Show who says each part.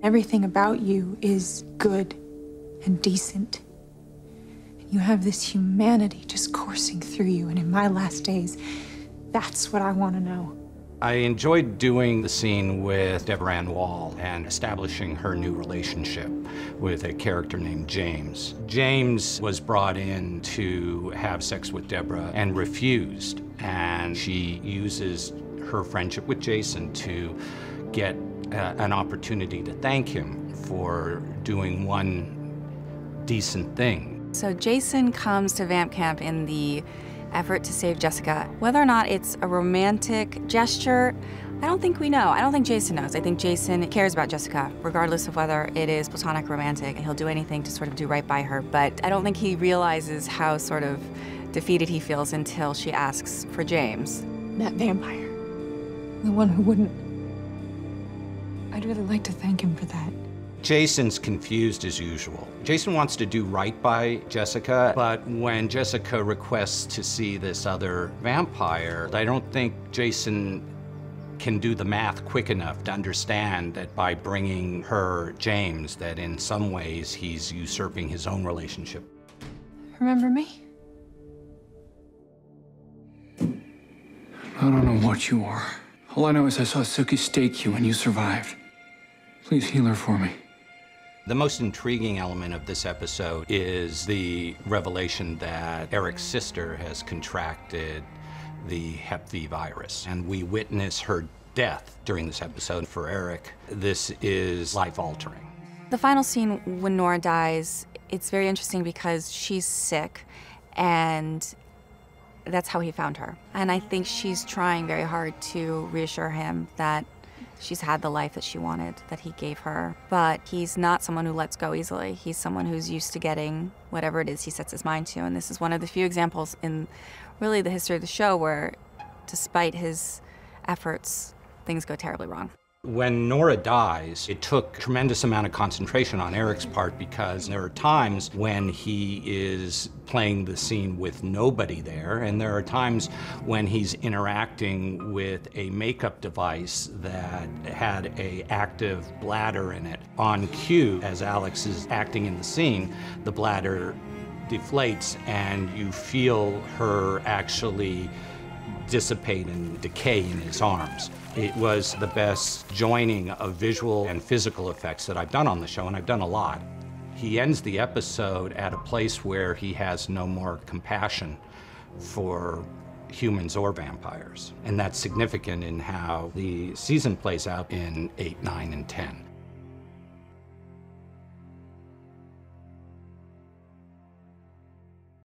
Speaker 1: Everything about you is good and decent. And you have this humanity just coursing through you, and in my last days, that's what I want to know.
Speaker 2: I enjoyed doing the scene with Deborah Ann Woll and establishing her new relationship with a character named James. James was brought in to have sex with Deborah and refused, and she uses her friendship with Jason to get an opportunity to thank him for doing one decent thing.
Speaker 3: So Jason comes to Vamp Camp in the effort to save Jessica. Whether or not it's a romantic gesture, I don't think we know. I don't think Jason knows. I think Jason cares about Jessica, regardless of whether it is platonic or romantic, and he'll do anything to sort of do right by her. But I don't think he realizes how sort of defeated he feels until she asks for James.
Speaker 1: That vampire, the one who wouldn't. I'd really like to thank him for that.
Speaker 2: Jason's confused as usual. Jason wants to do right by Jessica, but when Jessica requests to see this other vampire, I don't think Jason can do the math quick enough to understand that by bringing her James, that in some ways he's usurping his own relationship.
Speaker 1: Remember me?
Speaker 4: I don't know what you are. All I know is I saw Suki stake you and you survived. Please heal her for me.
Speaker 2: The most intriguing element of this episode is the revelation that Eric's sister has contracted the Hep V virus, and we witness her death during this episode. For Eric, this is life-altering.
Speaker 3: The final scene when Nora dies, it's very interesting because she's sick, and that's how he found her. And I think she's trying very hard to reassure him that she's had the life that she wanted, that he gave her. But he's not someone who lets go easily. He's someone who's used to getting whatever it is he sets his mind to. And this is one of the few examples in really the history of the show where, despite his efforts, things go terribly wrong.
Speaker 2: When Nora dies, it took a tremendous amount of concentration on Eric's part, because there are times when he is playing the scene with nobody there, and there are times when he's interacting with a makeup device that had an active bladder in it. On cue, as Alex is acting in the scene, the bladder deflates and you feel her actually dissipate and decay in his arms. It was the best joining of visual and physical effects that I've done on the show, and I've done a lot. He ends the episode at a place where he has no more compassion for humans or vampires. And that's significant in how the season plays out in 8, 9, and 10.